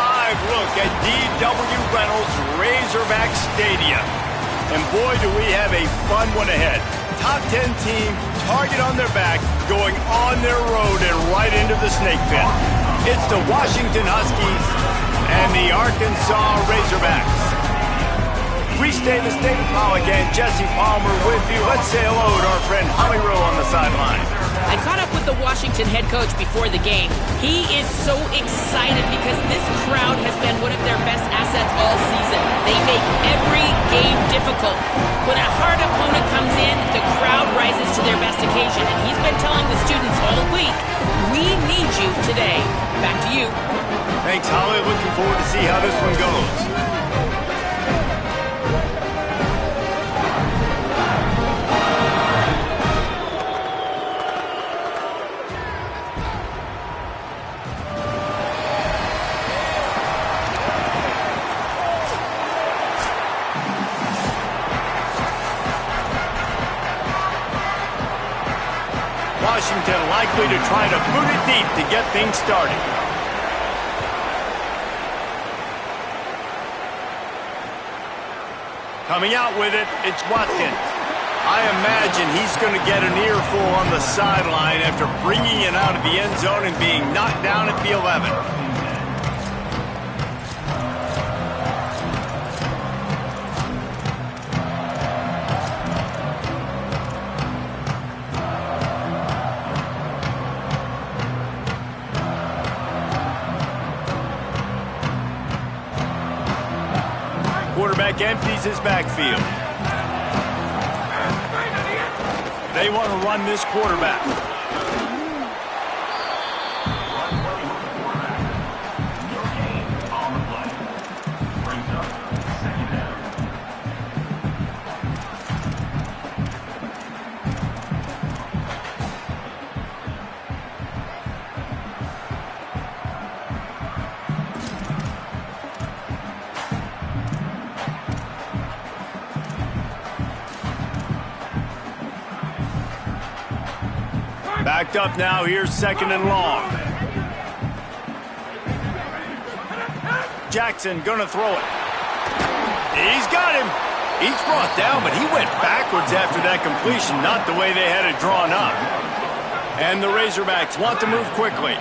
live look at D.W. Reynolds Razorback Stadium. And boy, do we have a fun one ahead. Top 10 team, target on their back, going on their road and right into the snake pit. It's the Washington Huskies and the Arkansas Razorbacks. Reese Davis, David Pollock, and Jesse Palmer with you. Let's say hello to our friend Holly Rowe on the sideline. I caught up with the Washington head coach before the game. He is so excited because this crowd has been one of their best assets all season. They make every game difficult. When a hard opponent comes in, the crowd rises to their best occasion. And he's been telling the students all week, we need you today. Back to you. Thanks, Holly. Looking forward to see how this one goes. Washington likely to try to boot it deep to get things started. Coming out with it, it's Watkins. I imagine he's going to get an earful on the sideline after bringing it out of the end zone and being knocked down at the 11. Quarterback empties his backfield. They want to run this quarterback. Backed up now, here's 2nd and long. Jackson gonna throw it. He's got him. He's brought down, but he went backwards after that completion, not the way they had it drawn up. And the Razorbacks want to move quickly.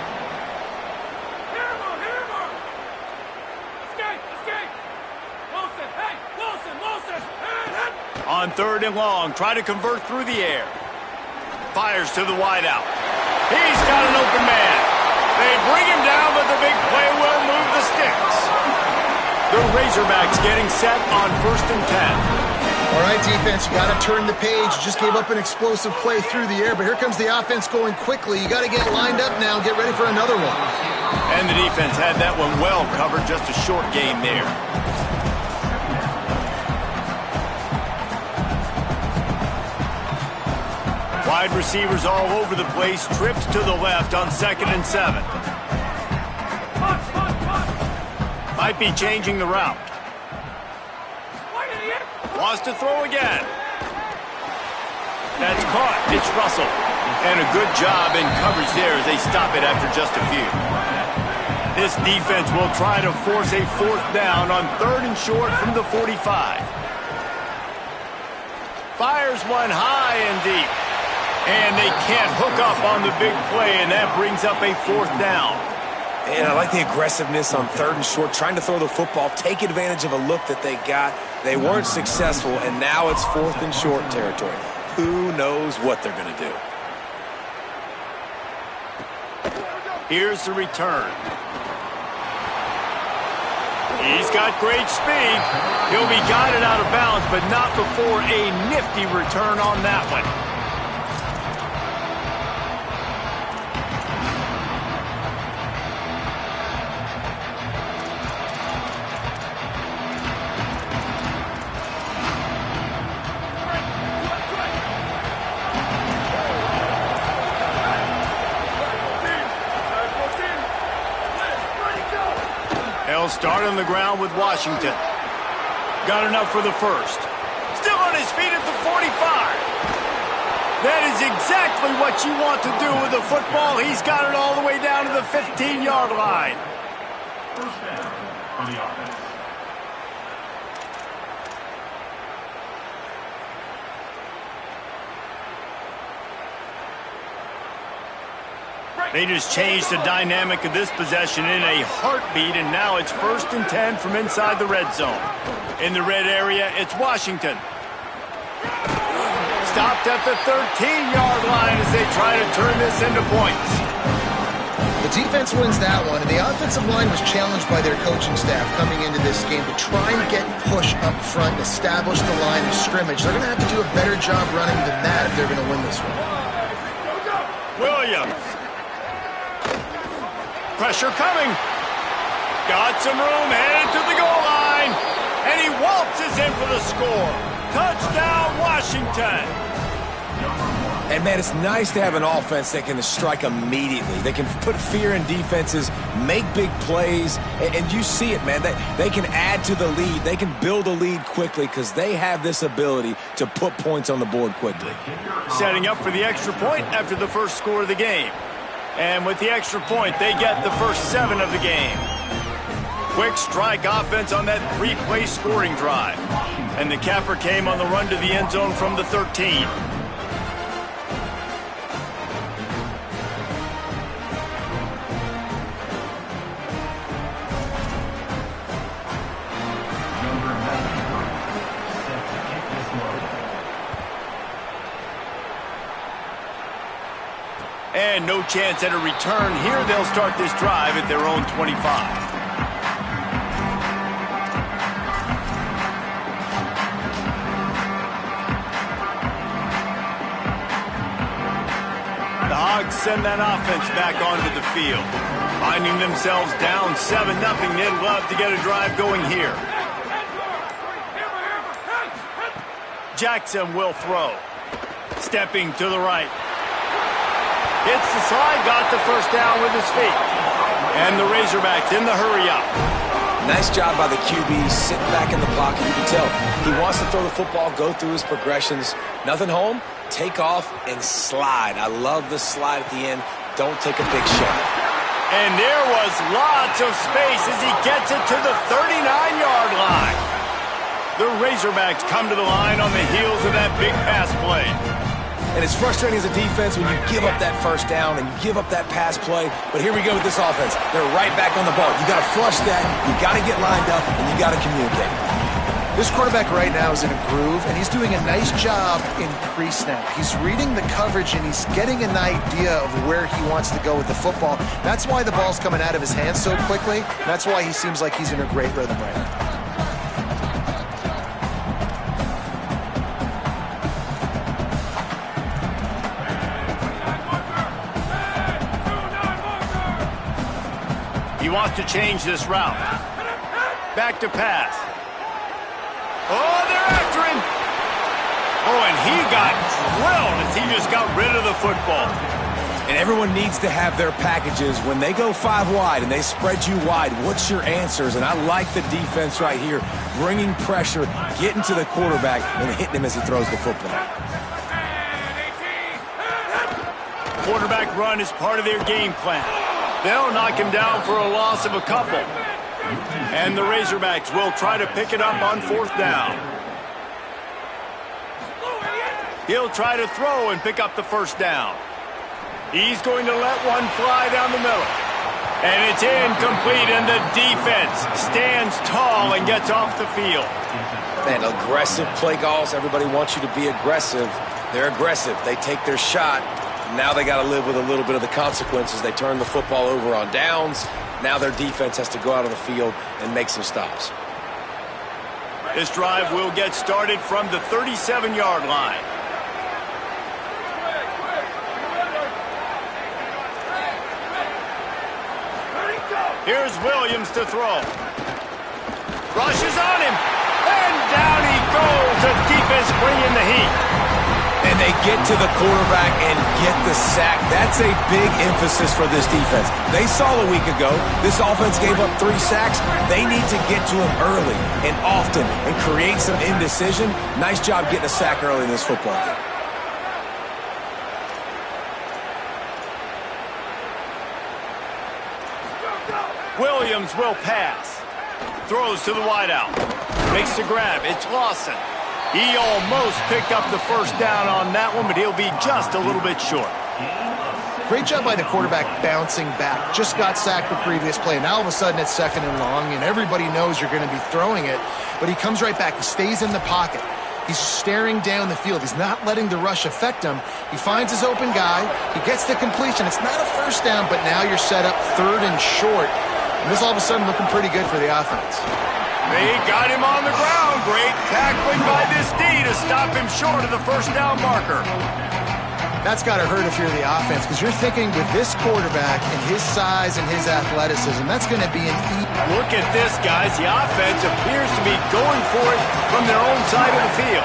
On 3rd and long, try to convert through the air. Fires to the wideout. He's got an open man. They bring him down, but the big play will move the sticks. The Razorbacks getting set on 1st and 10. All right, defense, you got to turn the page. You just gave up an explosive play through the air, but here comes the offense going quickly. You got to get lined up now, get ready for another one. And the defense had that one well covered, just a short game there. Wide receivers all over the place, trips to the left on 2nd and 7. Might be changing the route. Wants to throw again. That's caught. It's Russell. And a good job in coverage there as they stop it after just a few. This defense will try to force a 4th down on 3rd and short from the 45. Fires one high and deep. And they can't hook up on the big play, and that brings up a 4th down. And I like the aggressiveness on 3rd and short, trying to throw the football, take advantage of a look that they got. They weren't successful, and now it's 4th and short territory. Who knows what they're going to do? Here's the return. He's got great speed. He'll be guided out of bounds, but not before a nifty return on that one. They'll start on the ground with Washington. Got enough for the 1st. Still on his feet at the 45. That is exactly what you want to do with the football. He's got it all the way down to the 15-yard line. for the offense. They just changed the dynamic of this possession in a heartbeat, and now it's 1st and 10 from inside the red zone. In the red area, it's Washington. Stopped at the 13-yard line as they try to turn this into points. The defense wins that one, and the offensive line was challenged by their coaching staff coming into this game to try and get push up front and establish the line of scrimmage. They're going to have to do a better job running than that if they're going to win this one. Williams. Pressure coming. Got some room, headed to the goal line. And he waltzes in for the score. Touchdown, Washington. And, man, it's nice to have an offense that can strike immediately. They can put fear in defenses, make big plays, and you see it, man. They can add to the lead. They can build a lead quickly because they have this ability to put points on the board quickly. Setting up for the extra point after the first score of the game. And with the extra point, they get the first 7 of the game. Quick strike offense on that 3-play scoring drive. And the capper came on the run to the end zone from the 13. And no chance at a return here. They'll start this drive at their own 25. The Hogs send that offense back onto the field. Finding themselves down 7-0. They'd love to get a drive going here. Jackson will throw. Stepping to the right. Hits the slide, got the first down with his feet. And the Razorbacks in the hurry-up. Nice job by the QB, sitting back in the pocket. You can tell he wants to throw the football, go through his progressions. Nothing home, take off, and slide. I love the slide at the end. Don't take a big shot. And there was lots of space as he gets it to the 39-yard line. The Razorbacks come to the line on the heels of that big pass play. And it's frustrating as a defense when you give up that first down and you give up that pass play. But here we go with this offense. They're right back on the ball. You got to flush that, you got to get lined up, and you got to communicate. This quarterback right now is in a groove, and he's doing a nice job in pre-snap. He's reading the coverage, and he's getting an idea of where he wants to go with the football. That's why the ball's coming out of his hands so quickly. That's why he seems like he's in a great rhythm right now. He wants to change this route. Back to pass. Oh, they're after him. Oh, and he got drilled as he just got rid of the football. And everyone needs to have their packages. When they go 5 wide and they spread you wide, what's your answers? And I like the defense right here, bringing pressure, getting to the quarterback, and hitting him as he throws the football. Quarterback run is part of their game plan. They'll knock him down for a loss of a couple. And the Razorbacks will try to pick it up on 4th down. He'll try to throw and pick up the first down. He's going to let one fly down the middle. And it's incomplete, and the defense stands tall and gets off the field. Man, aggressive play calls. Everybody wants you to be aggressive. They're aggressive. They take their shot. Now they got to live with a little bit of the consequences. They turn the football over on downs. Now their defense has to go out on the field and make some stops. This drive will get started from the 37-yard line. Here's Williams to throw. Rushes on him. And down he goes. The defense bringing the heat. And they get to the quarterback and get the sack. That's a big emphasis for this defense. They saw a week ago, this offense gave up 3 sacks. They need to get to him early and often and create some indecision. Nice job getting a sack early in this football game. Williams will pass. Throws to the wideout. Makes the grab. It's Lawson. He almost picked up the first down on that one, but he'll be just a little bit short. Great job by the quarterback bouncing back. Just got sacked the previous play. Now all of a sudden it's 2nd and long, and everybody knows you're going to be throwing it. But he comes right back. He stays in the pocket. He's staring down the field. He's not letting the rush affect him. He finds his open guy. He gets the completion. It's not a first down, but now you're set up 3rd and short. And this all of a sudden looking pretty good for the offense. They got him on the ground. Great tackling by this D to stop him short of the first down marker. That's got to hurt if you're the offense, because you're thinking with this quarterback and his size and his athleticism, that's going to be an Look at this, guys. The offense appears to be going for it from their own side of the field.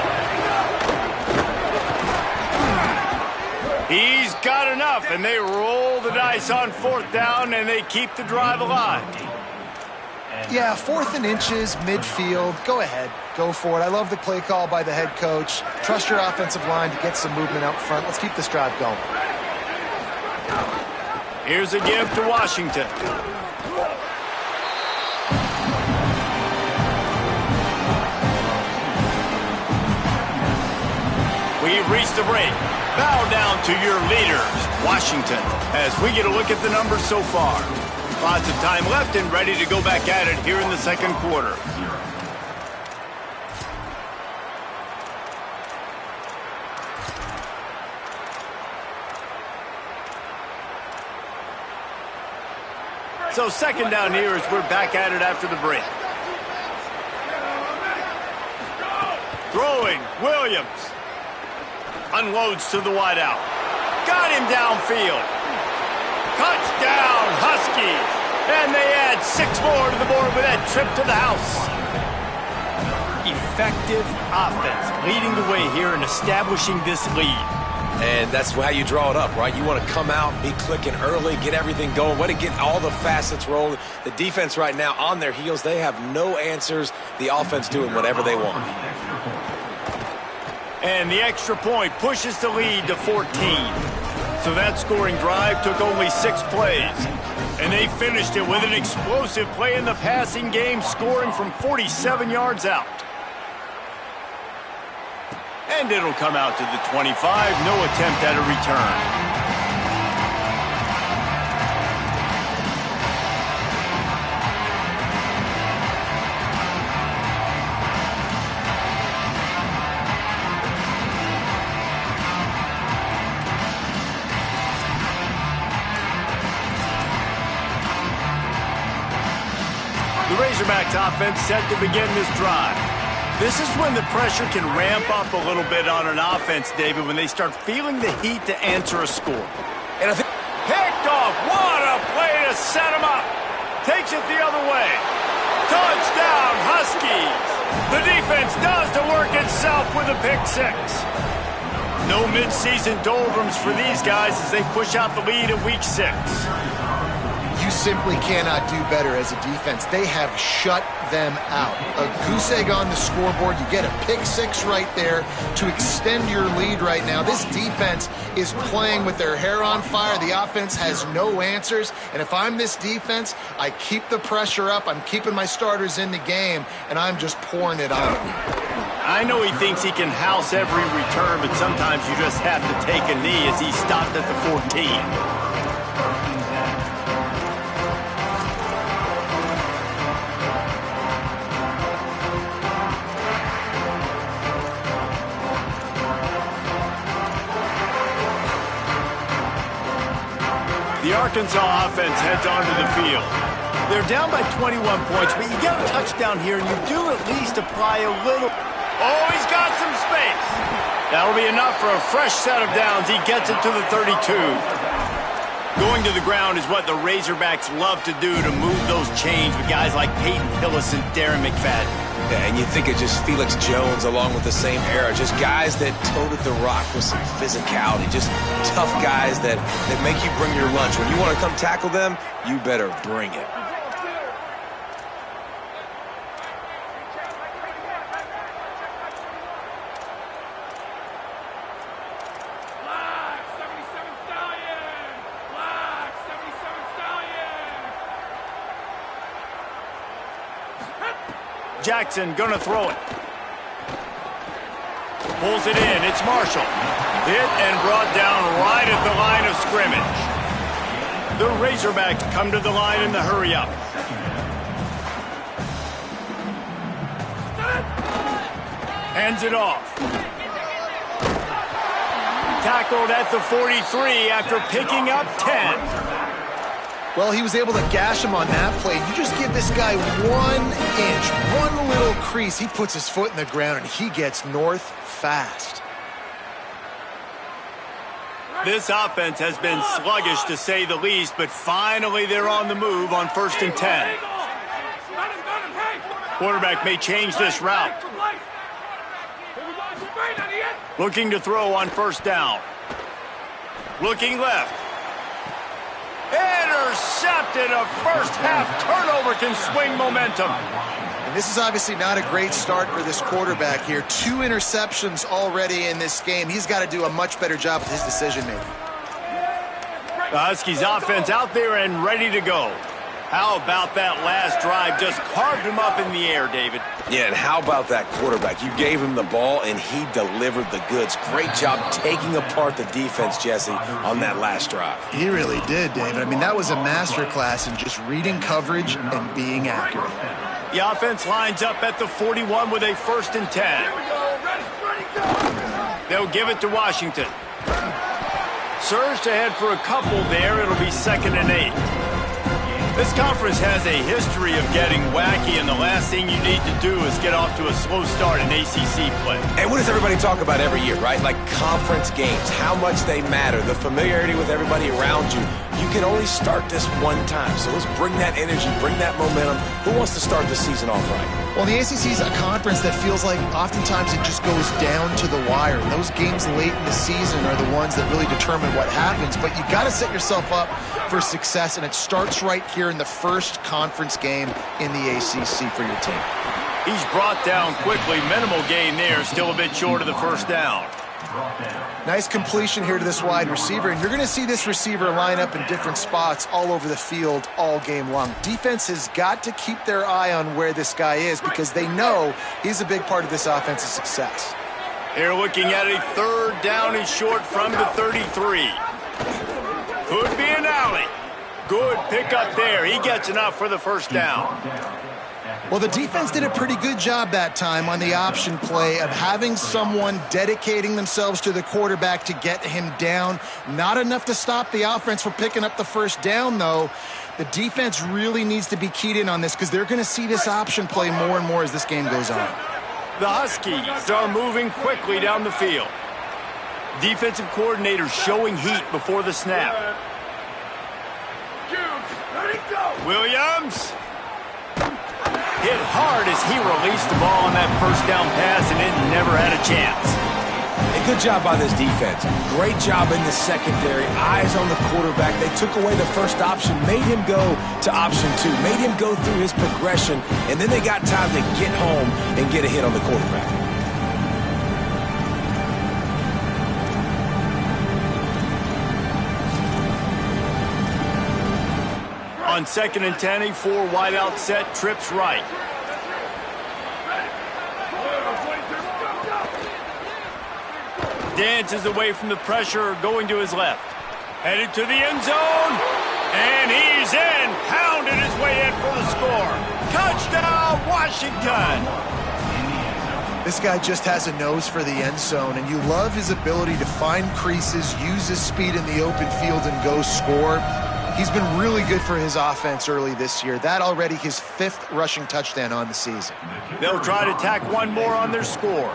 He's got enough, and they roll the dice on 4th down, and they keep the drive alive. Yeah, 4th and inches, midfield. Go ahead. Go for it. I love the play call by the head coach. Trust your offensive line to get some movement out front. Let's keep this drive going. Here's a give to Washington. We've reached the break. Bow down to your leaders, Washington, as we get a look at the numbers so far. Lots of time left and ready to go back at it here in the 2nd quarter. So 2nd down here as we're back at it after the break. Throwing, Williams. Unloads to the wideout. Got him downfield. Touchdown, Huskies. And they add 6 more to the board with that trip to the house. Effective offense leading the way here and establishing this lead. And that's how you draw it up, right? You want to come out, be clicking early, get everything going, want to get all the facets rolling. The defense right now on their heels, they have no answers. The offense doing whatever they want. And the extra point pushes the lead to 14. So that scoring drive took only 6 plays. And they finished it with an explosive play in the passing game, scoring from 47 yards out. And it'll come out to the 25. No attempt at a return. The Razorbacks offense set to begin this drive. This is when the pressure can ramp up a little bit on an offense, David, when they start feeling the heat to answer a score. And I think picked off. What a play to set him up. Takes it the other way. Touchdown, Huskies. The defense does the work itself with a pick 6. No midseason doldrums for these guys as they push out the lead in week 6. You simply cannot do better as a defense. They have shut them out. A goose egg on the scoreboard. You get a pick 6 right there to extend your lead right now. This defense is playing with their hair on fire. The offense has no answers. And if I'm this defense, I keep the pressure up. I'm keeping my starters in the game, and I'm just pouring it on them. I know he thinks he can house every return, but sometimes you just have to take a knee as he stopped at the 14. The Arkansas offense heads onto the field. They're down by 21 points, but you get a touchdown here, and you do at least apply a little. Oh, he's got some space. That'll be enough for a fresh set of downs. He gets it to the 32. Going to the ground is what the Razorbacks love to do to move those chains with guys like Peyton Hillis and Darren McFadden. Yeah, and you think of just Felix Jones along with the same era. Just guys that toted the rock with some physicality. Just tough guys that make you bring your lunch. When you want to come tackle them, you better bring it. Jackson gonna throw it. Pulls it in. It's Marshall. Hit and brought down right at the line of scrimmage. The Razorbacks come to the line in the hurry-up. Hands it off. Tackled at the 43 after picking up 10. Well, he was able to gash him on that play. You just give this guy 1 inch, one little crease. He puts his foot in the ground, and he gets north fast. This offense has been sluggish, to say the least, but finally they're on the move on 1st and 10. Quarterback may change this route. Looking to throw on 1st down. Looking left. Intercepted. A first-half turnover can swing momentum. And this is obviously not a great start for this quarterback here. 2 interceptions already in this game. He's got to do a much better job with his decision-making. The Huskies offense out there and ready to go. How about that last drive? Just carved him up in the air, David. Yeah, and how about that quarterback? You gave him the ball, and he delivered the goods. Great job taking apart the defense, Jesse, on that last drive. He really did, David. I mean, that was a masterclass in just reading coverage and being accurate. The offense lines up at the 41 with a 1st and 10. They'll give it to Washington. Surged ahead for a couple there. It'll be 2nd and 8. This conference has a history of getting wacky, and the last thing you need to do is get off to a slow start in ACC play. And what does everybody talk about every year, right? Like conference games, how much they matter, the familiarity with everybody around you. You can only start this one time, so let's bring that energy, bring that momentum. Who wants to start the season off right? Well, the ACC is a conference that feels like oftentimes it just goes down to the wire. And those games late in the season are the ones that really determine what happens. But you got to set yourself up for success, and it starts right here in the first conference game in the ACC for your team. He's brought down quickly. Minimal gain there. Still a bit short of the 1st down. Nice completion here to this wide receiver, and you're going to see this receiver line up in different spots all over the field all game long. Defense has got to keep their eye on where this guy is because they know he's a big part of this offense's success. They're looking at a 3rd down and short from the 33. Could be an alley. Good pickup there. He gets enough for the 1st down. Well, the defense did a pretty good job that time on the option play of having someone dedicating themselves to the quarterback to get him down. Not enough to stop the offense from picking up the 1st down, though. The defense really needs to be keyed in on this because they're going to see this option play more and more as this game goes on. The Huskies are moving quickly down the field. Defensive coordinator showing heat before the snap. Williams. Hit hard as he released the ball on that 1st down pass, and it never had a chance. A good job by this defense. Great job in the secondary. Eyes on the quarterback. They took away the 1st option, made him go to option 2, made him go through his progression, and then they got time to get home and get a hit on the quarterback. On 2nd and 10, a 4 wide out set, trips right. Dances away from the pressure, going to his left. Headed to the end zone, and he's in. Pounded his way in for the score. Touchdown, Washington! This guy just has a nose for the end zone, and you love his ability to find creases, use his speed in the open field, and go score. He's been really good for his offense early this year. That already his 5th rushing touchdown on the season. They'll try to tack one more on their score.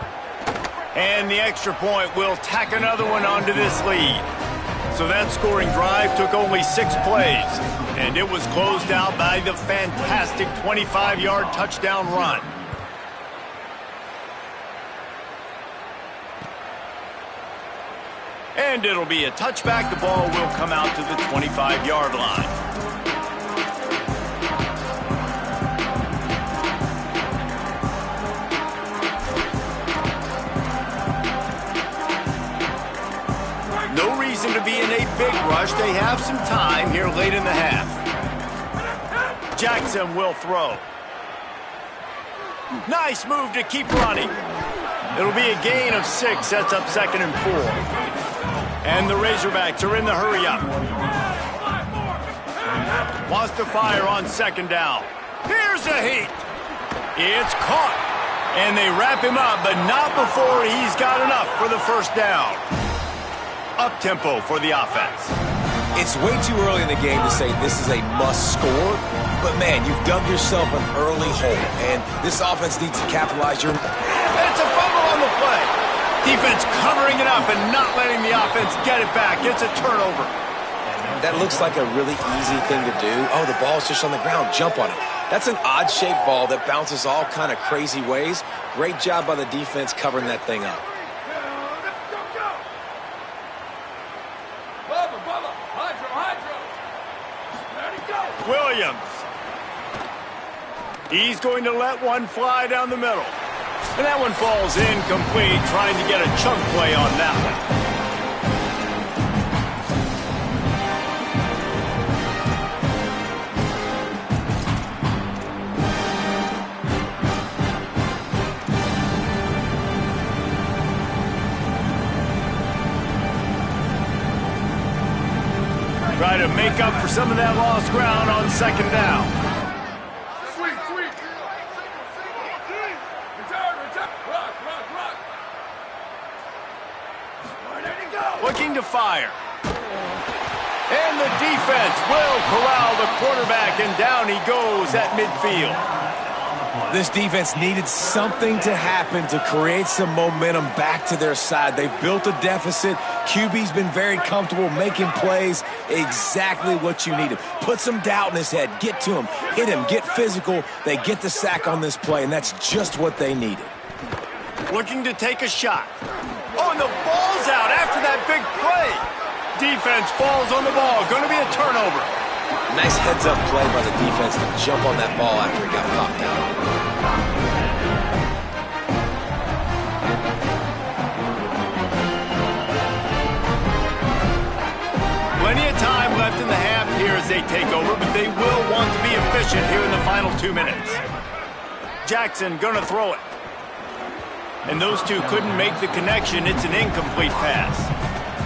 And the extra point will tack another one onto this lead. So that scoring drive took only 6 plays, and it was closed out by the fantastic 25-yard touchdown run. And it'll be a touchback. The ball will come out to the 25-yard line. No reason to be in a big rush. They have some time here late in the half. Jackson will throw. Nice move to keep running. It'll be a gain of 6, sets up 2nd and 4. And the Razorbacks are in the hurry-up. Wants to fire on 2nd down. Here's a heat. It's caught. And they wrap him up, but not before he's got enough for the 1st down. Up-tempo for the offense. It's way too early in the game to say this is a must-score, but, man, you've dug yourself an early hole, and this offense needs to capitalize your... It's a fumble on the play. Defense covering it up and not letting the offense get it back. It's a turnover. That looks like a really easy thing to do. Oh, the ball's just on the ground. Jump on it. That's an odd-shaped ball that bounces all kind of crazy ways. Great job by the defense covering that thing up. Williams. He's going to let one fly down the middle. And that one falls incomplete, trying to get a chunk play on that one. Try to make up for some of that lost ground on 2nd down. Sweet. Return. Rock. There you go. Looking to fire. And the defense will corral the quarterback, and down he goes at midfield. This defense needed something to happen to create some momentum back to their side. They've built a deficit. QB's been very comfortable making plays. Exactly what you needed. Put some doubt in his head. Get to him. Hit him. Get physical. They get the sack on this play, and that's just what they needed. Looking to take a shot. Oh, and the ball's out after that big play. Defense falls on the ball. Going to be a turnover. Nice heads-up play by the defense to jump on that ball after he got popped out. Plenty of time left in the half here as they take over, but they will want to be efficient here in the final 2 minutes. Jackson gonna throw it. And those two couldn't make the connection. It's an incomplete pass.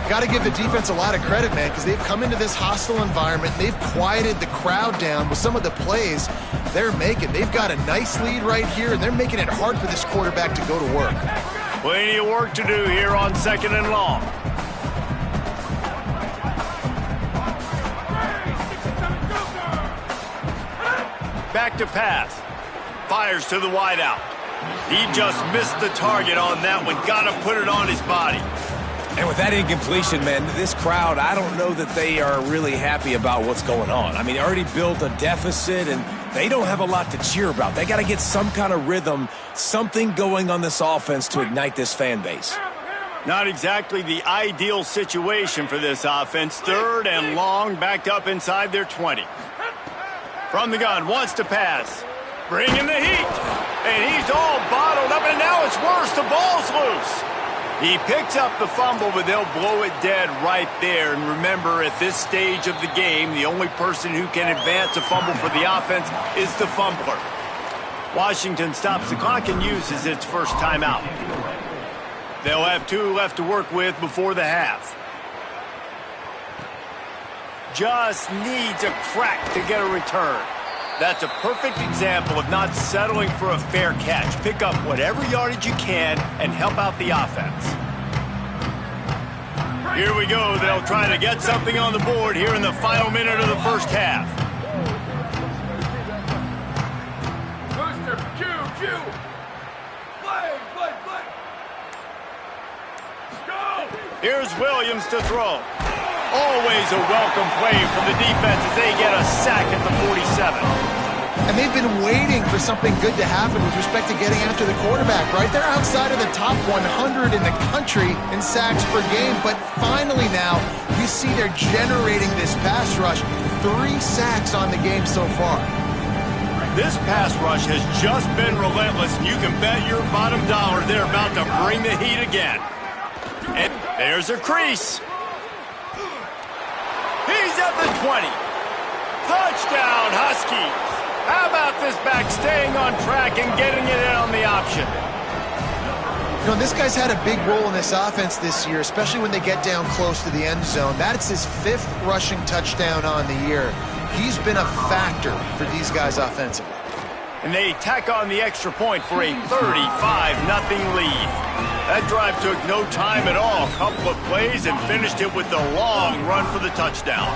Got to give the defense a lot of credit, man, because they've come into this hostile environment. They've quieted the crowd down with some of the plays they're making. They've got a nice lead right here, and they're making it hard for this quarterback to go to work. Plenty of work to do here on 2nd and long. Back to pass. Fires to the wideout. He just missed the target on that one. Got to put it on his body. And with that incompletion, man, this crowd, I don't know that they are really happy about what's going on. I mean, they already built a deficit, and they don't have a lot to cheer about. They got to get some kind of rhythm, something going on this offense to ignite this fan base. Not exactly the ideal situation for this offense. 3rd and long, backed up inside their 20. From the gun, wants to pass. Bringing the heat. And he's all bottled up, and now it's worse. The ball's loose. He picks up the fumble, but they'll blow it dead right there. And remember, at this stage of the game, the only person who can advance a fumble for the offense is the fumbler. Washington stops the clock and uses its first timeout. They'll have 2 left to work with before the half. Just needs a crack to get a return. That's a perfect example of not settling for a fair catch. Pick up whatever yardage you can and help out the offense. Here we go. They'll try to get something on the board here in the final minute of the first half. Booster, Q. Play. Go! Here's Williams to throw. Always a welcome play from the defense as they get a sack at the 47. And they've been waiting for something good to happen with respect to getting after the quarterback, right? They're outside of the top 100 in the country in sacks per game, but finally now you see they're generating this pass rush. 3 sacks on the game so far. This pass rush has just been relentless, and you can bet your bottom dollar they're about to bring the heat again. And there's a crease. He's at the 20. Touchdown, Huskies. How about this back staying on track and getting it in option. You know, this guy's had a big role in this offense this year, especially when they get down close to the end zone. That's his 5th rushing touchdown on the year. He's been a factor for these guys offensively. And they tack on the extra point for a 35-0 lead. That drive took no time at all. A couple of plays and finished it with the long run for the touchdown.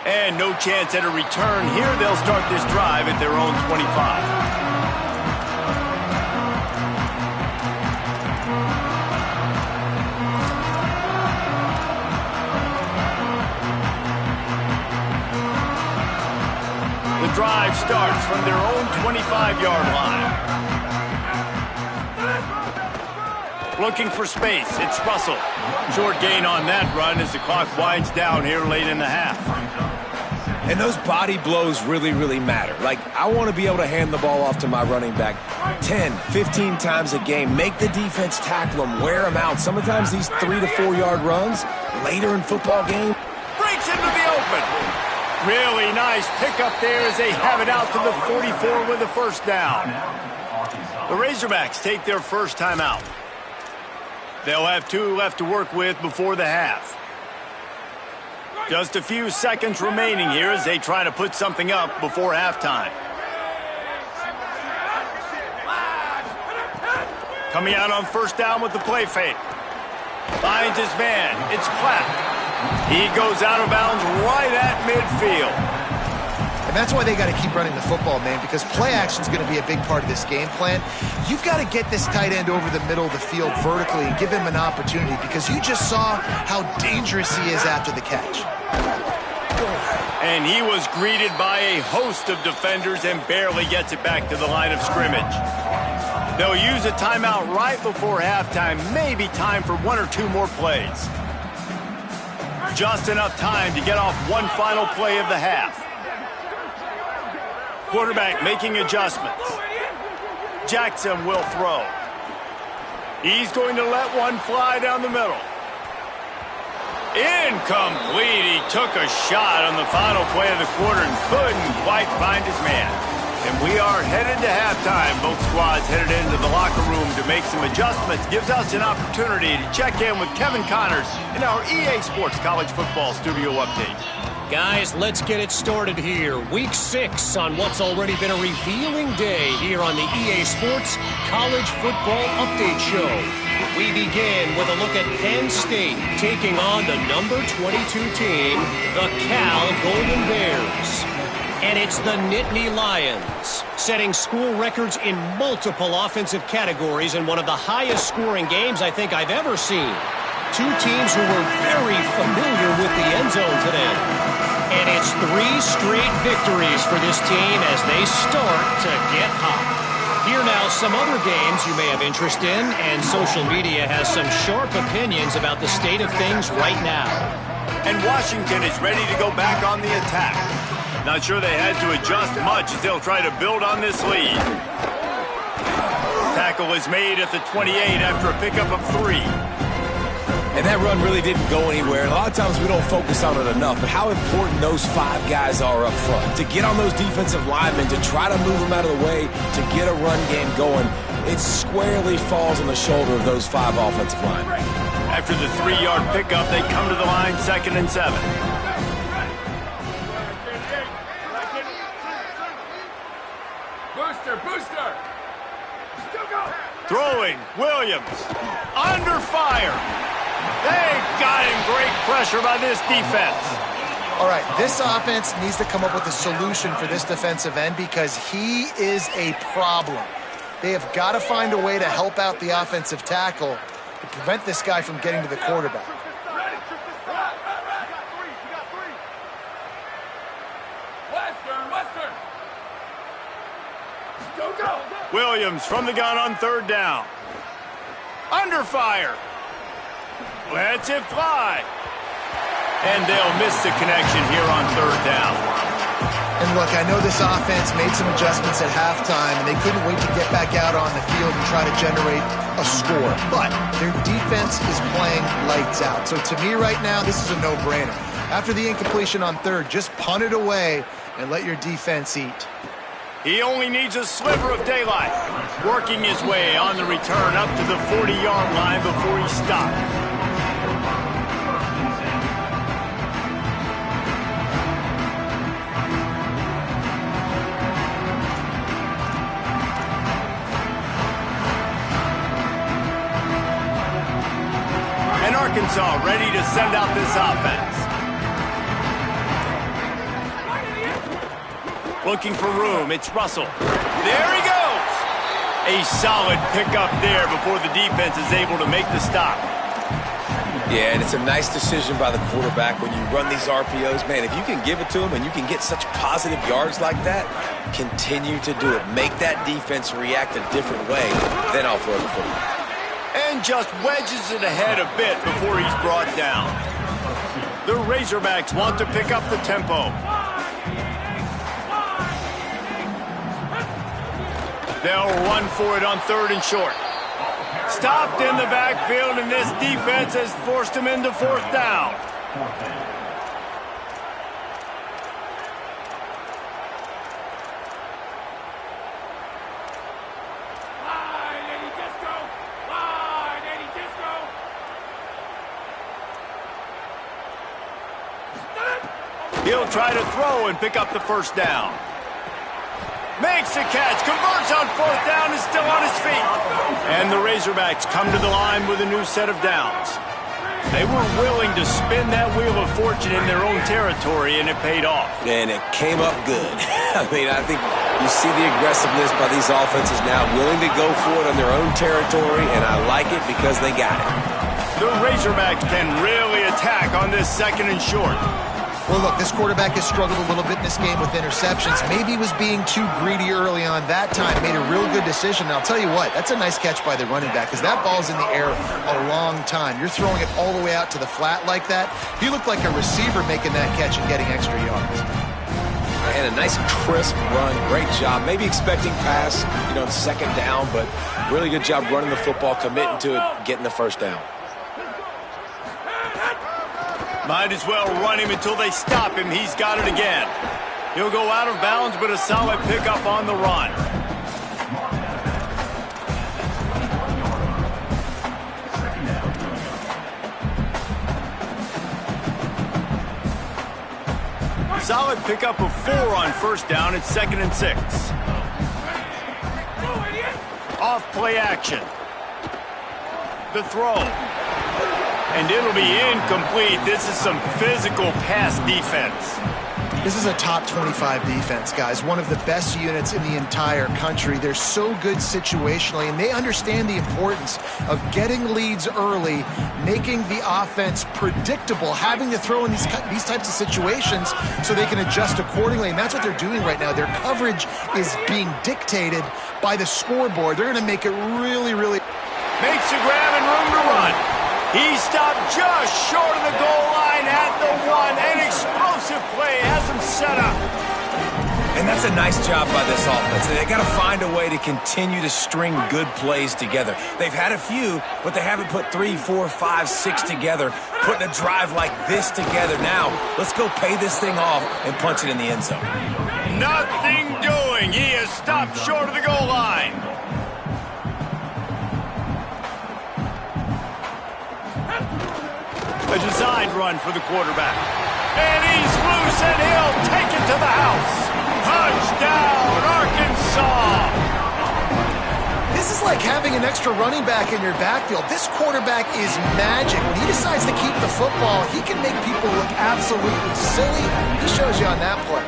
And no chance at a return here. They'll start this drive at their own 25. The drive starts from their own 25-yard line. Looking for space. It's Russell. Short gain on that run as the clock winds down here late in the half. And those body blows really, really matter. Like, I want to be able to hand the ball off to my running back 10, 15 times a game. Make the defense tackle them, wear them out. Sometimes these 3 to 4 yard runs later in football game. Breaks into the open. Really nice pickup there as they have it out to the 44 with the first down. The Razorbacks take their first time out. They'll have 2 left to work with before the half. Just a few seconds remaining here as they try to put something up before halftime. Coming out on first down with the play fake. Finds his man. It's Clapp. He goes out of bounds right at midfield. And that's why they got to keep running the football, man, because play action is going to be a big part of this game plan. You've got to get this tight end over the middle of the field vertically and give him an opportunity, because you just saw how dangerous he is after the catch. And he was greeted by a host of defenders and barely gets it back to the line of scrimmage. They'll use a timeout right before halftime, maybe time for 1 or 2 more plays. Just enough time to get off one final play of the half. Quarterback making adjustments. Jackson will throw. He's going to let one fly down the middle. Incomplete. He took a shot on the final play of the quarter and couldn't quite find his man. And we are headed to halftime. Both squads headed into the locker room to make some adjustments. Gives us an opportunity to check in with Kevin Connors in our EA Sports College Football Studio Update. Guys, let's get it started here. Week 6 on what's already been a revealing day here on the EA Sports College Football Update Show. We begin with a look at Penn State taking on the number 22 team, the Cal Golden Bears. And it's the Nittany Lions, setting school records in multiple offensive categories in one of the highest scoring games I think I've ever seen. 2 teams who were very familiar with the end zone today. And it's 3 straight victories for this team as they start to get hot. Here now, some other games you may have interest in, and social media has some sharp opinions about the state of things right now. And Washington is ready to go back on the attack. Not sure they had to adjust much as they'll try to build on this lead. Tackle is made at the 28 after a pickup of 3. And that run really didn't go anywhere. And a lot of times we don't focus on it enough, but how important those 5 guys are up front. To get on those defensive linemen, to try to move them out of the way, to get a run game going, it squarely falls on the shoulder of those 5 offensive linemen. After the 3-yard pickup, they come to the line 2nd and 7. Booster! Throwing, Williams, under fire. They got him. Great pressure by this defense. All right, this offense needs to come up with a solution for this defensive end because he is a problem. They have got to find a way to help out the offensive tackle to prevent this guy from getting to the quarterback. Western! Go! Williams from the gun on 3rd down. Under fire. Lets it fly. And they'll miss the connection here on third down. And look, I know this offense made some adjustments at halftime, and they couldn't wait to get back out on the field and try to generate a score. But their defense is playing lights out. So to me right now, this is a no-brainer. After the incompletion on third, just punt it away and let your defense eat. He only needs a sliver of daylight. Working his way on the return up to the 40-yard line before he stopped. And Arkansas ready to send out this offense. Looking for room, it's Russell. There he goes! A solid pickup there before the defense is able to make the stop. Yeah, and it's a nice decision by the quarterback when you run these RPOs. Man, if you can give it to him and you can get such positive yards like that, continue to do it. Make that defense react a different way, then I'll throw the football. And just wedges it ahead a bit before he's brought down. The Razorbacks want to pick up the tempo. They'll run for it on third and short. Stopped in the backfield, and this defense has forced him into fourth down. He'll try to throw and pick up the first down. Makes the catch, converts on fourth down, is still on his feet. And the Razorbacks come to the line with a new set of downs. They were willing to spin that wheel of fortune in their own territory, and it paid off. And it came up good. I mean, I think you see the aggressiveness by these offenses now, willing to go for it on their own territory, and I like it because they got it. The Razorbacks can really attack on this second and short. Well, look, this quarterback has struggled a little bit in this game with interceptions. Maybe he was being too greedy early on that time. Made a real good decision. And I'll tell you what, that's a nice catch by the running back because that ball's in the air a long time. You're throwing it all the way out to the flat like that. He looked like a receiver making that catch and getting extra yards. And a nice crisp run. Great job. Maybe expecting pass, second down, but really good job running the football, committing to it, getting the first down. Might as well run him until they stop him. He's got it again. He'll go out of bounds, but a solid pickup on the run. Solid pickup of 4 on first down. It's 2nd and 6. Off play action. The throw. And it'll be incomplete. This is some physical pass defense. This is a top 25 defense, guys. One of the best units in the entire country. They're so good situationally, and they understand the importance of getting leads early, making the offense predictable, having to throw in these types of situations so they can adjust accordingly. And that's what they're doing right now. Their coverage is being dictated by the scoreboard. They're going to make it really, really... Makes a grab and room to run. He stopped just short of the goal line at the 1. An explosive play has him set up. And that's a nice job by this offense. They got to find a way to continue to string good plays together. They've had a few, but they haven't put 3, 4, 5, 6 together, putting a drive like this together. Now, let's go pay this thing off and punch it in the end zone. Nothing doing. He has stopped short of the goal line. A designed run for the quarterback. And he's loose, and he'll take it to the house. Touchdown, Arkansas! This is like having an extra running back in your backfield. This quarterback is magic. When he decides to keep the football, he can make people look absolutely silly. He shows you on that play.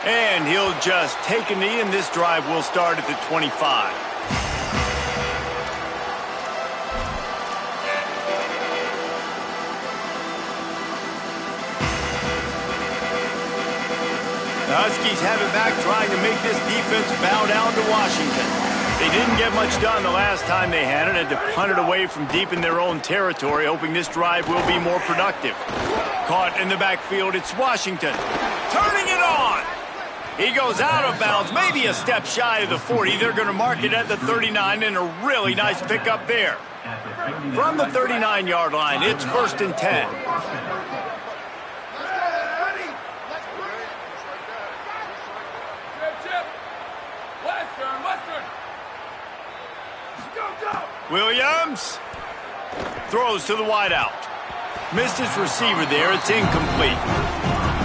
And he'll just take a knee, and this drive will start at the 25. The Huskies have it back, trying to make this defense bow down to Washington. They didn't get much done the last time they had it, and to punt it away from deep in their own territory, hoping this drive will be more productive. Caught in the backfield, it's Washington. Turning it on! He goes out of bounds, maybe a step shy of the 40. They're going to mark it at the 39, and a really nice pickup there. From the 39-yard line, it's 1st and 10. Williams throws to the wideout. Missed his receiver there. It's incomplete.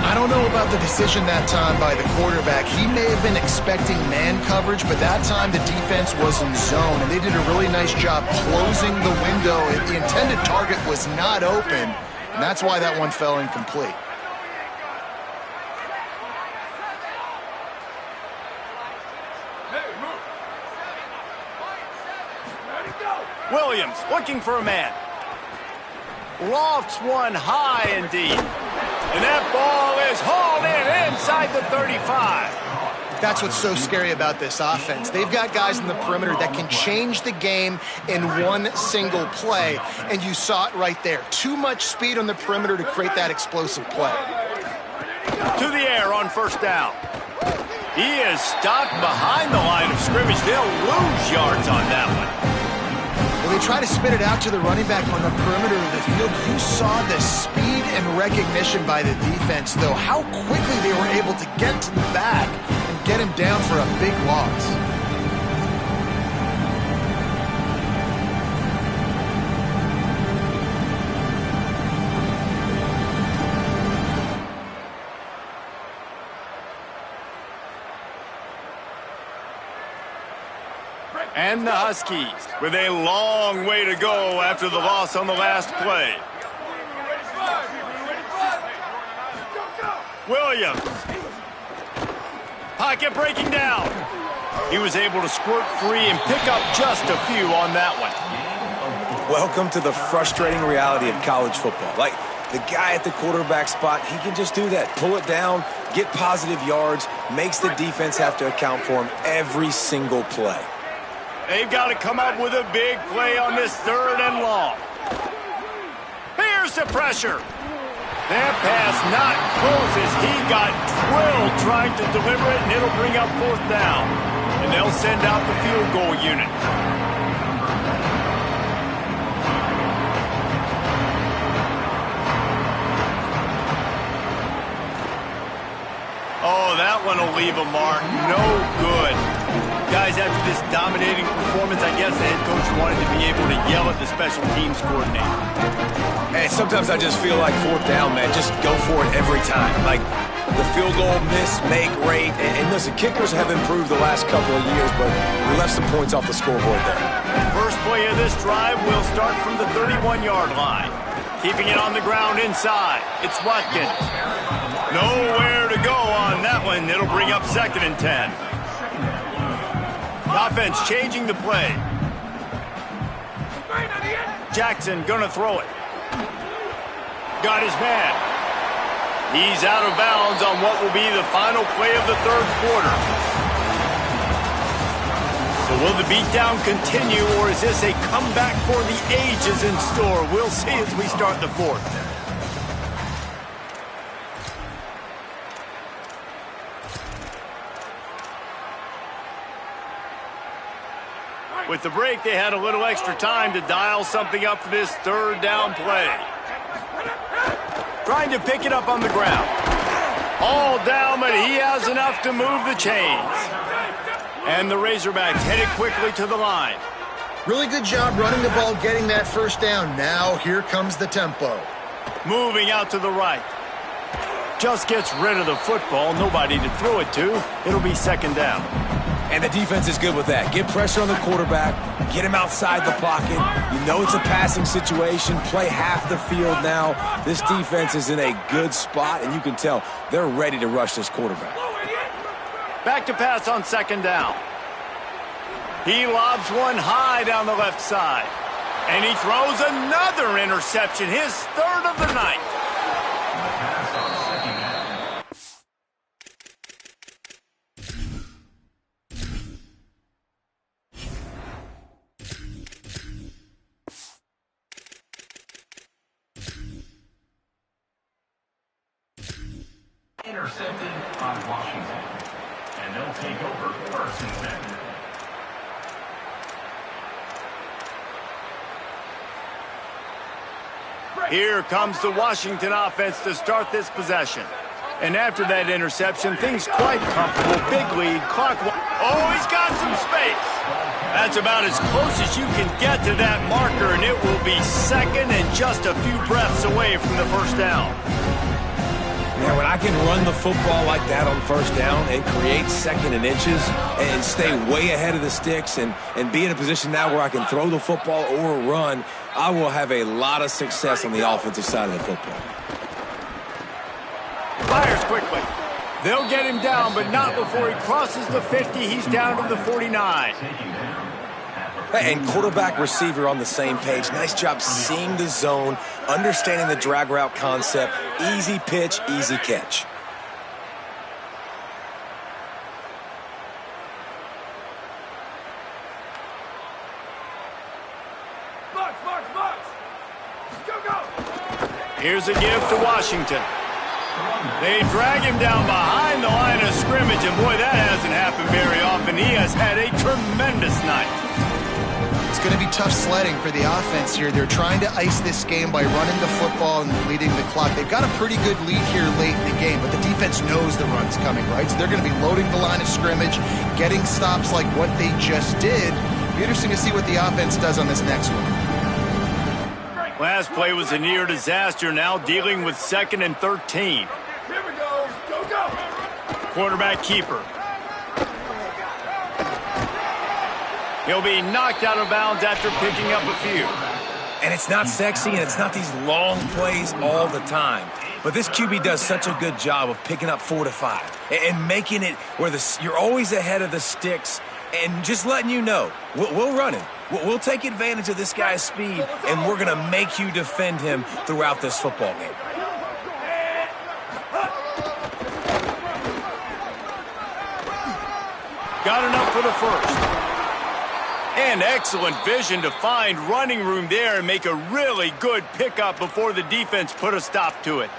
I don't know about the decision that time by the quarterback. He may have been expecting man coverage, but that time the defense was in zone, and they did a really nice job closing the window. The intended target was not open, and that's why that one fell incomplete. Williams looking for a man. Lofts one high indeed. And that ball is hauled in inside the 35. That's what's so scary about this offense. They've got guys in the perimeter that can change the game in one single play. And you saw it right there. Too much speed on the perimeter to create that explosive play. To the air on 1st down. He is stopped behind the line of scrimmage. They'll lose yards on that one. They try to spit it out to the running back on the perimeter of the field. You saw the speed and recognition by the defense, though. How quickly they were able to get to the back and get him down for a big loss. And the Huskies with a long way to go after the loss on the last play. Williams. Pocket breaking down. He was able to squirt free and pick up just a few on that one. Welcome to the frustrating reality of college football. Like, the guy at the quarterback spot, he can just do that. Pull it down, get positive yards, makes the defense have to account for him every single play. They've got to come up with a big play on this 3rd and long. Here's the pressure. That pass not close as he got drilled trying to deliver it, and it'll bring up 4th down. And they'll send out the field goal unit. Oh, that one will leave a mark. No good. Guys, after this dominating performance, I guess the head coach wanted to be able to yell at the special teams coordinator. And sometimes I just feel like 4th down, man. Just go for it every time. Like, the field goal miss, make, rate. And listen, kickers have improved the last couple of years, but we left some points off the scoreboard there. First play of this drive will start from the 31-yard line. Keeping it on the ground inside. It's Watkins. Nowhere to go on that one. It'll bring up 2nd and 10. Offense changing the play. Jackson gonna throw it. Got his man. He's out of bounds on what will be the final play of the 3rd quarter. So will the beatdown continue, or is this a comeback for the ages in store? We'll see as we start the 4th. With the break, they had a little extra time to dial something up for this 3rd down play. Trying to pick it up on the ground. All down, but he has enough to move the chains. And the Razorbacks headed quickly to the line. Really good job running the ball, getting that 1st down. Now here comes the tempo. Moving out to the right. Just gets rid of the football. Nobody to throw it to. It'll be 2nd down. And the defense is good with that. Get pressure on the quarterback, get him outside the pocket. You know it's a passing situation. Play half the field now. This defense is in a good spot, and you can tell they're ready to rush this quarterback. Back to pass on 2nd down. He lobs one high down the left side. And he throws another interception, his 3rd of the night. intercepted by Washington. And they'll take over first and 10. Here comes the Washington offense to start this possession. And after that interception, things quite comfortable. Big lead, clock. Oh, he's got some space. That's about as close as you can get to that marker, and it will be second and just a few breaths away from the first down. Man, when I can run the football like that on first down and create second and inches and stay way ahead of the sticks and be in a position now where I can throw the football or run, I will have a lot of success on the offensive side of the football. Fires quickly. They'll get him down, but not before he crosses the 50. He's down to the 49. And quarterback receiver on the same page. Nice job seeing the zone, understanding the drag route concept. Easy pitch, easy catch. Box, box, box. Go, go. Here's a give to Washington. They drag him down behind the line of scrimmage, and boy, that hasn't happened very often. He has had a tremendous night. It's going to be tough sledding for the offense here. They're trying to ice this game by running the football and leading the clock. They've got a pretty good lead here late in the game, but the defense knows the run's coming, right? So they're going to be loading the line of scrimmage, getting stops like what they just did. Be interesting to see what the offense does on this next one. Last play was a near disaster, now dealing with 2nd and 13. Here we go. Go, go. Quarterback keeper. He'll be knocked out of bounds after picking up a few. And it's not sexy, and it's not these long plays all the time. But this QB does such a good job of picking up 4 to 5 and making it where you're always ahead of the sticks and just letting you know, we'll run it. We'll take advantage of this guy's speed, and we're going to make you defend him throughout this football game. Got enough for the first. And excellent vision to find running room there and make a really good pickup before the defense put a stop to it.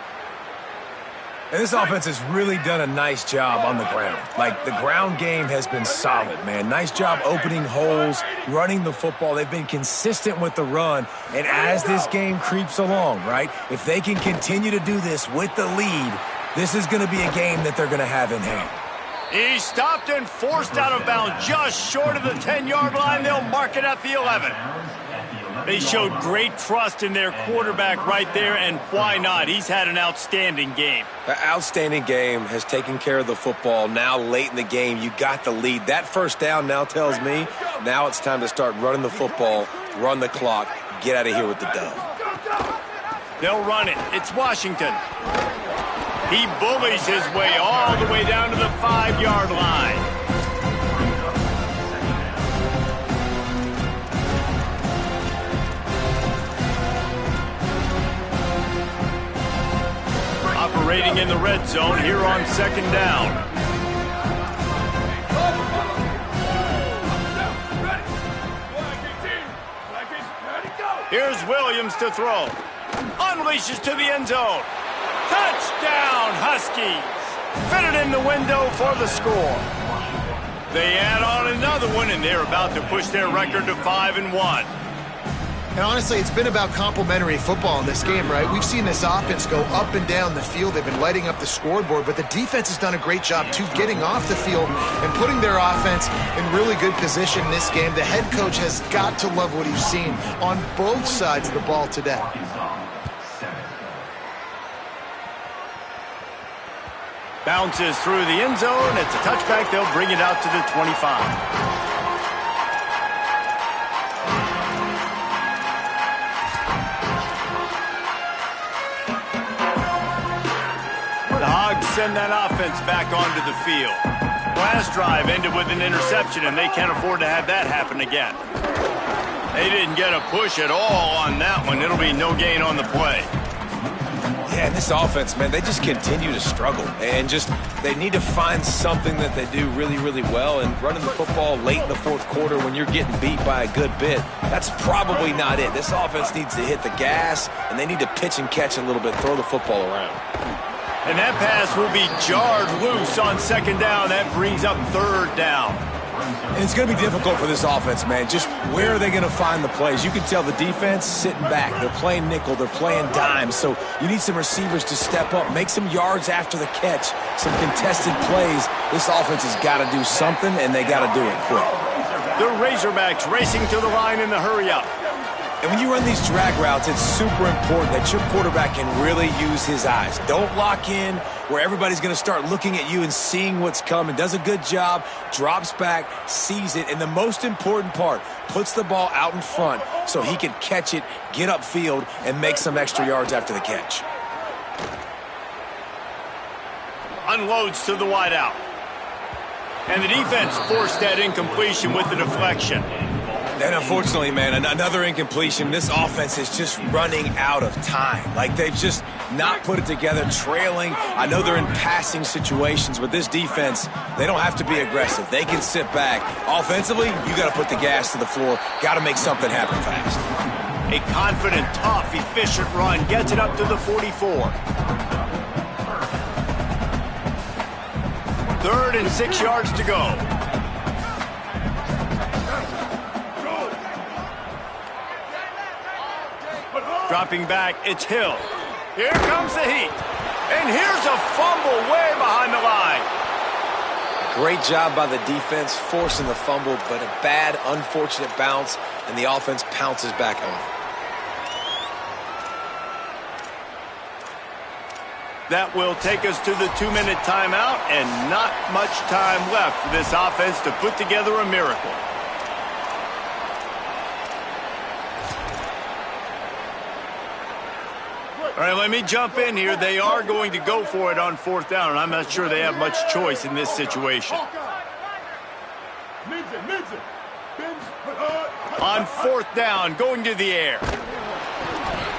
And this offense has really done a nice job on the ground. Like, the ground game has been solid, man. Nice job opening holes, running the football. They've been consistent with the run. And as this game creeps along, right, if they can continue to do this with the lead, this is going to be a game that they're going to have in hand. He stopped and forced out of bounds just short of the 10-yard line. They'll mark it at the 11. They showed great trust in their quarterback right there, and why not? He's had an outstanding game. An outstanding game, has taken care of the football. Now late in the game, you got the lead. That first down now tells me now it's time to start running the football, run the clock, get out of here with the dub. They'll run it. It's Washington. He bullies his way all the way down to the 5-yard line. Operating in the red zone here on 2nd down. Here's Williams to throw. Unleashes to the end zone. Touchdown, Huskies! Fitted in the window for the score. They add on another one, and they're about to push their record to 5-1. And honestly, it's been about complementary football in this game, right? We've seen this offense go up and down the field. They've been lighting up the scoreboard, but the defense has done a great job, too, getting off the field and putting their offense in really good position in this game. The head coach has got to love what he's seen on both sides of the ball today. Bounces through the end zone. It's a touchback. They'll bring it out to the 25. The Hogs send that offense back onto the field. Last drive ended with an interception, and they can't afford to have that happen again. They didn't get a push at all on that one. It'll be no gain on the play. Yeah, and this offense, man, they just continue to struggle. And they need to find something that they do really, really well. And running the football late in the fourth quarter when you're getting beat by a good bit, that's probably not it. This offense needs to hit the gas, and they need to pitch and catch a little bit, throw the football around. And that pass will be jarred loose on second down. That brings up third down. And it's going to be difficult for this offense, man. Just where are they going to find the plays? You can tell the defense sitting back. They're playing nickel. They're playing dime. So you need some receivers to step up, make some yards after the catch, some contested plays. This offense has got to do something, and they got to do it quick. The Razorbacks racing to the line in the hurry-up. And when you run these drag routes, it's super important that your quarterback can really use his eyes. Don't lock in where everybody's going to start looking at you and seeing what's coming. Does a good job, drops back, sees it, and the most important part, puts the ball out in front so he can catch it, get upfield, and make some extra yards after the catch. Unloads to the wideout. And the defense forced that incompletion with the deflection. And unfortunately, man, another incompletion. This offense is just running out of time. Like, they've just not put it together, trailing. I know they're in passing situations, but this defense, they don't have to be aggressive. They can sit back. Offensively, you got to put the gas to the floor. Got to make something happen fast. A confident, tough, efficient run gets it up to the 44. 3rd and 6 yards to go. Dropping back, it's Hill. Here comes the heat. And here's a fumble way behind the line. Great job by the defense forcing the fumble, but a bad, unfortunate bounce, and the offense pounces back on it. That will take us to the 2-minute timeout, and not much time left for this offense to put together a miracle. All right, let me jump in here. They are going to go for it on 4th down, and I'm not sure they have much choice in this situation. On 4th down, going to the air.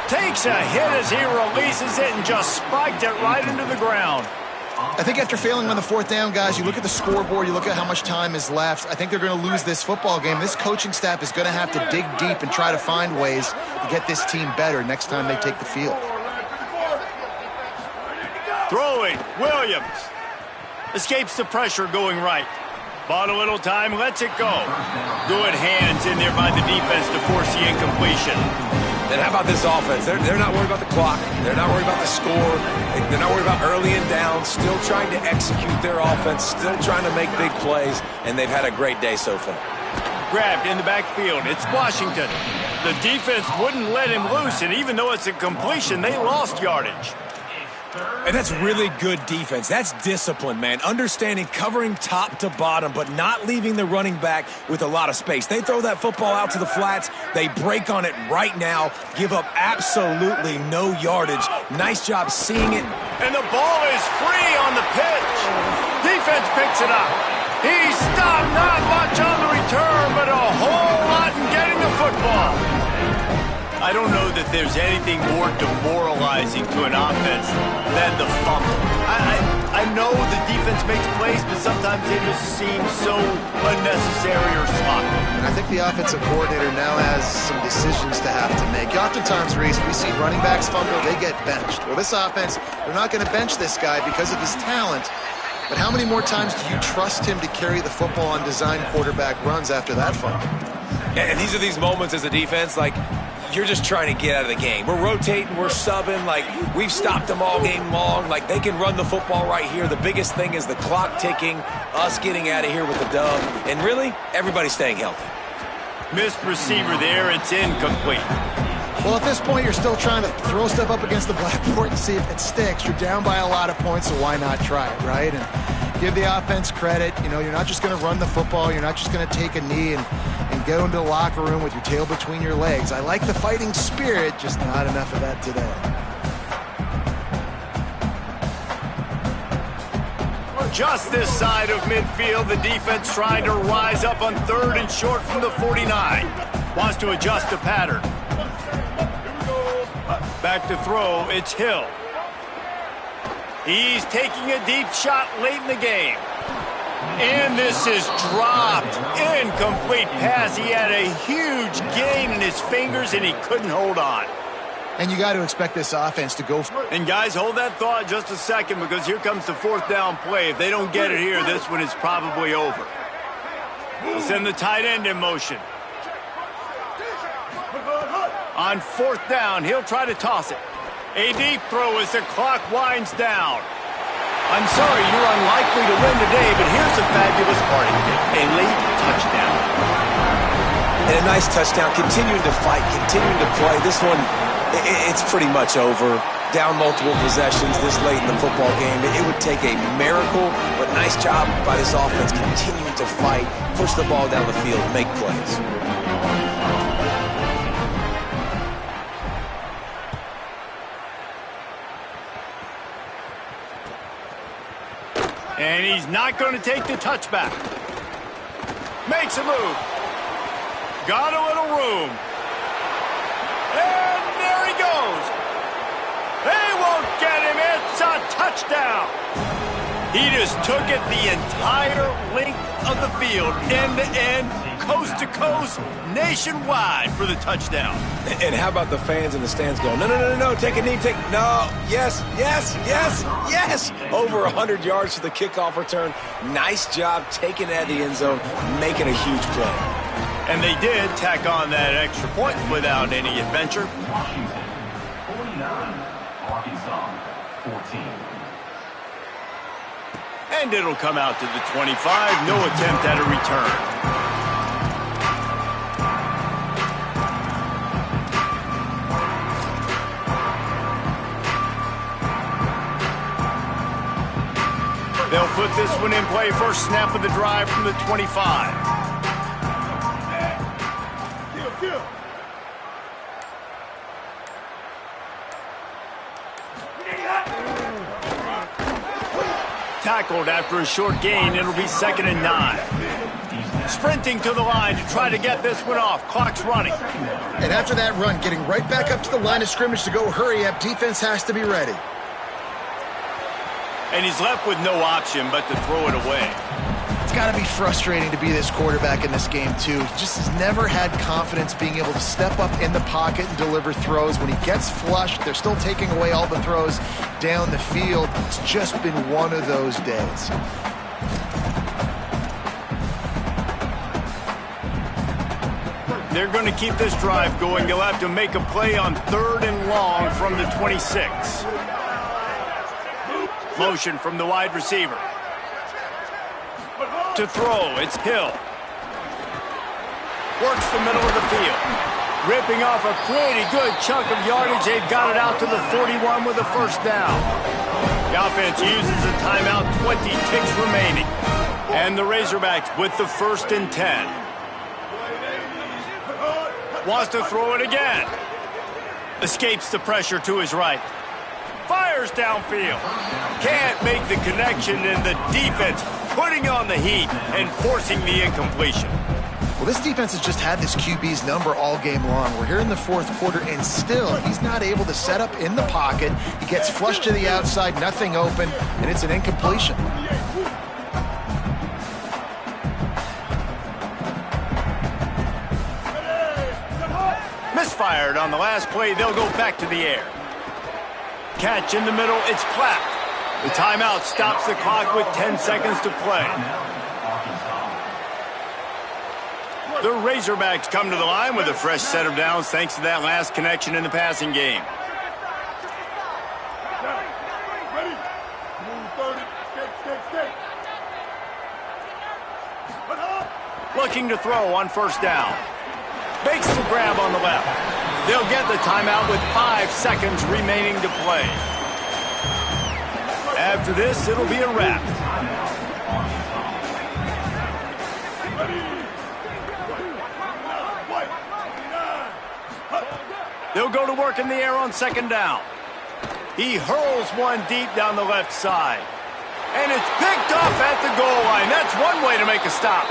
Takes a hit as he releases it and just spiked it right into the ground. I think after failing on the 4th down, guys, you look at the scoreboard, you look at how much time is left. I think they're going to lose this football game. This coaching staff is going to have to dig deep and try to find ways to get this team better next time they take the field. Throwing, Williams. Escapes the pressure going right. Bought a little time, lets it go. Good hands in there by the defense to force the incompletion. And how about this offense? They're not worried about the clock. They're not worried about the score. They're not worried about early and down. Still trying to execute their offense. Still trying to make big plays. And they've had a great day so far. Grabbed in the backfield. It's Washington. The defense wouldn't let him loose, and even though it's a completion, they lost yardage. And that's really good defense. That's discipline, man. Understanding, covering top to bottom, but not leaving the running back with a lot of space. They throw that football out to the flats. They break on it right now, give up absolutely no yardage. Nice job seeing it. And the ball is free on the pitch. Defense picks it up. He stopped, not much on the return, but a whole lot in getting the football. I don't know that there's anything more demoralizing to an offense than the fumble. I know the defense makes plays, but sometimes they just seem so unnecessary or sloppy. And I think the offensive coordinator now has some decisions to have to make. Oftentimes, Reese, we see running backs fumble, they get benched. Well, this offense, they're not going to bench this guy because of his talent. But how many more times do you trust him to carry the football on design quarterback runs after that fumble? And these are these moments as a defense, like, you're just trying to get out of the game. We're rotating, we're subbing, like, we've stopped them all game long. Like, they can run the football right here. The biggest thing is the clock ticking, us getting out of here with the dub, and really, everybody staying healthy. Missed receiver there, it's incomplete. Well, at this point, you're still trying to throw stuff up against the blackboard and see if it sticks. You're down by a lot of points, so why not try it, right? And give the offense credit. You know, you're not just going to run the football. You're not just going to take a knee and go into the locker room with your tail between your legs. I like the fighting spirit, just not enough of that today. Just this side of midfield, the defense trying to rise up on 3rd and short from the 49. Wants to adjust the pattern. Back to throw, it's Hill. He's taking a deep shot late in the game. And this is dropped. Incomplete pass. He had a huge gain in his fingers, and he couldn't hold on. And you got to expect this offense to go. And guys, hold that thought just a second, because here comes the fourth down play. If they don't get it here, this one is probably over. They'll send the tight end in motion. On fourth down, he'll try to toss it. A deep throw as the clock winds down. I'm sorry, you're unlikely to win today, but here's the fabulous part of it. A late touchdown. And a nice touchdown, continuing to fight, continuing to play. This one, it's pretty much over. Down multiple possessions this late in the football game. It would take a miracle, but nice job by this offense continuing to fight, push the ball down the field, make plays. And he's not going to take the touchback. Makes a move. Got a little room. And there he goes. They won't get him. It's a touchdown. He just took it the entire length of the field, end to end, coast to coast, nationwide for the touchdown. And how about the fans in the stands going, no, no, no, no, take a knee, no, yes, yes, yes, yes. Over 100 yards for the kickoff return. Nice job taking it out of the end zone, making a huge play. And they did tack on that extra point without any adventure. Washington, 49. Arkansas, 14. And it'll come out to the 25. No attempt at a return. They'll put this one in play. First snap of the drive from the 25. Tackled after a short gain. It'll be 2nd and 9. Sprinting to the line to try to get this one off. Clock's running. And after that run, getting right back up to the line of scrimmage to go hurry up, defense has to be ready. And he's left with no option but to throw it away. It's got to be frustrating to be this quarterback in this game, too. He just has never had confidence being able to step up in the pocket and deliver throws. When he gets flushed, they're still taking away all the throws down the field. It's just been one of those days. They're going to keep this drive going. They'll have to make a play on 3rd and long from the 26. Motion from the wide receiver. To throw, it's Hill. Works the middle of the field. Ripping off a pretty good chunk of yardage. They've got it out to the 41 with a first down. The offense uses a timeout, 20 ticks remaining. And the Razorbacks with the 1st and 10. Wants to throw it again. Escapes the pressure to his right. Fires downfield. Can't make the connection, and the defense putting on the heat and forcing the incompletion. Well, this defense has just had this QB's number all game long. We're here in the 4th quarter, and still he's not able to set up in the pocket. He gets flushed to the outside, nothing open, and it's an incompletion. Misfired on the last play. They'll go back to the air. Catch in the middle. It's Platt. The timeout stops the clock with 10 seconds to play. The Razorbacks come to the line with a fresh set of downs thanks to that last connection in the passing game. Looking to throw on first down. Makes the grab on the left. They'll get the timeout with 5 seconds remaining to play. After this, it'll be a wrap. They'll go to work in the air on 2nd down. He hurls one deep down the left side. And it's picked off at the goal line. That's one way to make a stop.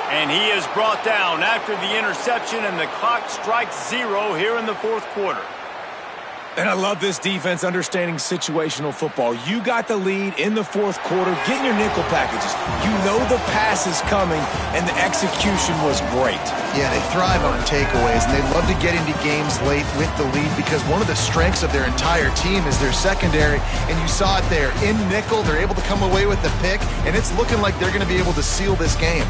And he is brought down after the interception, and the clock strikes 0 here in the 4th quarter. And I love this defense understanding situational football. You got the lead in the fourth quarter, getting your nickel packages. You know the pass is coming, and the execution was great. Yeah, they thrive on takeaways, and they love to get into games late with the lead because one of the strengths of their entire team is their secondary, and you saw it there. In nickel, they're able to come away with the pick, and it's looking like they're going to be able to seal this game.